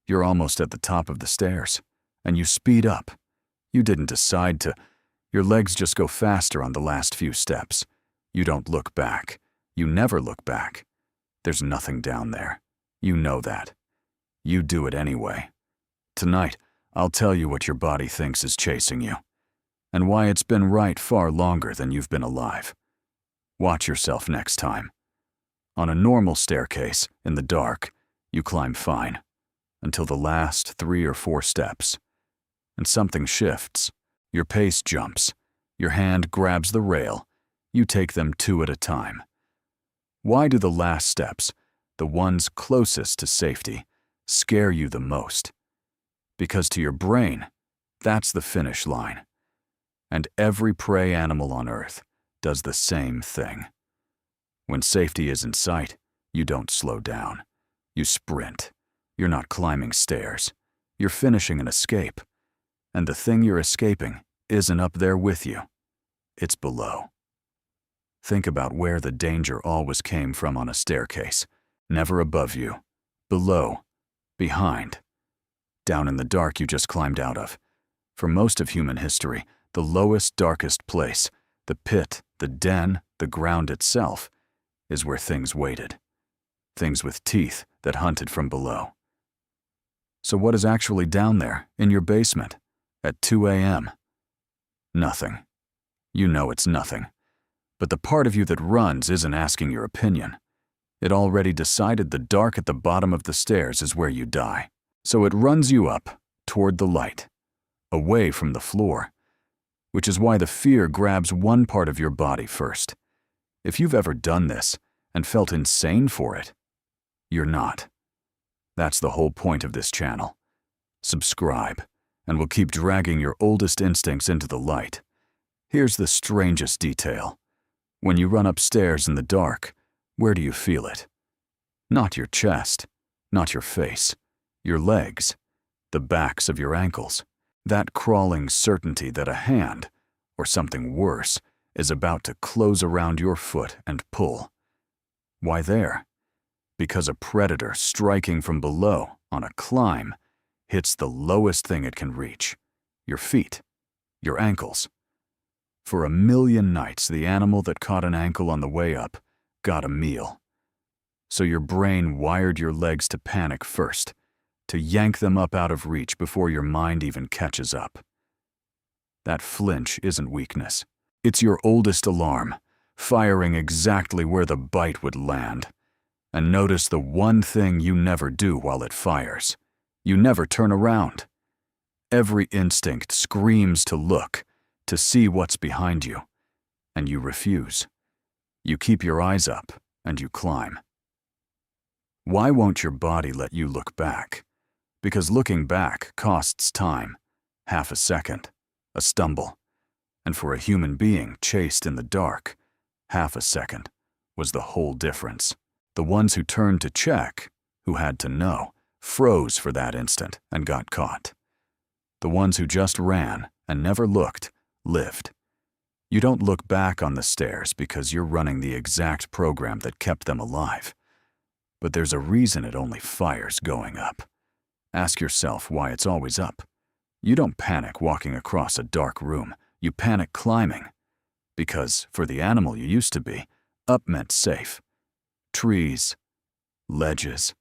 You're almost at the top of the stairs, and you speed up. You didn't decide to. Your legs just go faster on the last few steps. You don't look back. You never look back. There's nothing down there. You know that. You do it anyway. Tonight, I'll tell you what your body thinks is chasing you, and why it's been right far longer than you've been alive. Watch yourself next time. On a normal staircase, in the dark, you climb fine, until the last 3 or 4 steps. And something shifts. Your pace jumps. Your hand grabs the rail. You take them 2 at a time. Why do the last steps, the ones closest to safety, scare you the most? Because to your brain, that's the finish line. And every prey animal on Earth does the same thing. When safety is in sight, you don't slow down. You sprint. You're not climbing stairs. You're finishing an escape. And the thing you're escaping isn't up there with you. It's below. Think about where the danger always came from on a staircase. Never above you. Below. Behind. Down in the dark you just climbed out of. For most of human history, the lowest, darkest place, the pit, the den, the ground itself, is where things waited. Things with teeth that hunted from below. So what is actually down there, in your basement, at 2 a.m.? Nothing. You know it's nothing. But the part of you that runs isn't asking your opinion. It already decided the dark at the bottom of the stairs is where you die. So it runs you up, toward the light, away from the floor, which is why the fear grabs one part of your body first. If you've ever done this and felt insane for it, you're not. That's the whole point of this channel. Subscribe, and we'll keep dragging your oldest instincts into the light. Here's the strangest detail. When you run upstairs in the dark, where do you feel it? Not your chest, not your face, your legs, the backs of your ankles. That crawling certainty that a hand, or something worse, is about to close around your foot and pull. Why there? Because a predator striking from below on a climb hits the lowest thing it can reach, your feet, your ankles. For a million nights, the animal that caught an ankle on the way up got a meal. So your brain wired your legs to panic first, to yank them up out of reach before your mind even catches up. That flinch isn't weakness. It's your oldest alarm, firing exactly where the bite would land. And notice the one thing you never do while it fires. You never turn around. Every instinct screams to look, to see what's behind you, and you refuse. You keep your eyes up, and you climb. Why won't your body let you look back? Because looking back costs time, half a second, a stumble. And for a human being chased in the dark, half a second was the whole difference. The ones who turned to check, who had to know, froze for that instant and got caught. The ones who just ran and never looked, lived. You don't look back on the stairs because you're running the exact program that kept them alive. But there's a reason it only fires going up. Ask yourself why it's always up. You don't panic walking across a dark room. You panic climbing. Because, for the animal you used to be, up meant safe. Trees, ledges,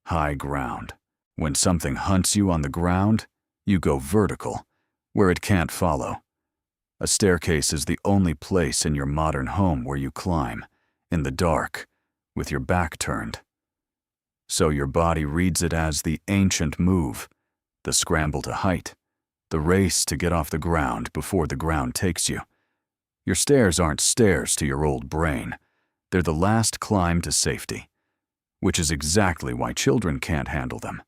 high ground. When something hunts you on the ground, you go vertical, where it can't follow. A staircase is the only place in your modern home where you climb, in the dark, with your back turned. So your body reads it as the ancient move, the scramble to height, the race to get off the ground before the ground takes you. Your stairs aren't stairs to your old brain. They're the last climb to safety, which is exactly why children can't handle them.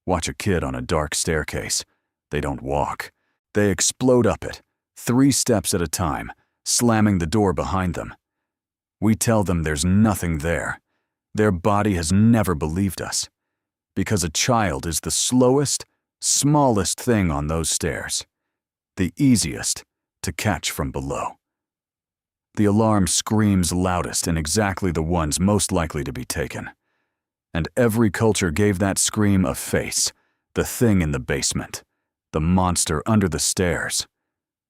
Watch a kid on a dark staircase. They don't walk. They explode up it, 3 steps at a time, slamming the door behind them. We tell them there's nothing there. Their body has never believed us, because a child is the slowest, smallest thing on those stairs, the easiest to catch from below. The alarm screams loudest in exactly the ones most likely to be taken. And every culture gave that scream a face, the thing in the basement, the monster under the stairs.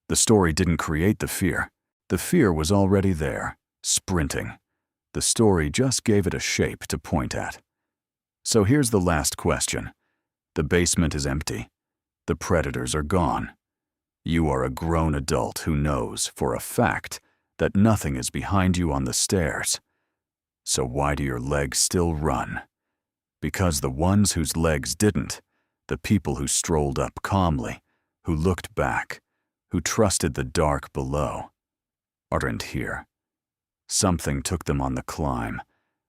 The story didn't create the fear. The fear was already there, sprinting. The story just gave it a shape to point at. So here's the last question. The basement is empty. The predators are gone. You are a grown adult who knows, for a fact, that nothing is behind you on the stairs. So why do your legs still run? Because the ones whose legs didn't, the people who strolled up calmly, who looked back, who trusted the dark below, aren't here. Something took them on the climb,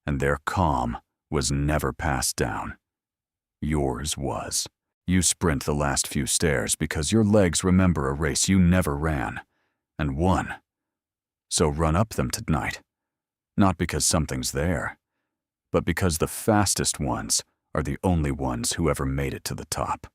and their calm was never passed down. Yours was. You sprint the last few stairs because your legs remember a race you never ran, and won. So run up them tonight, not because something's there, but because the fastest ones are the only ones who ever made it to the top.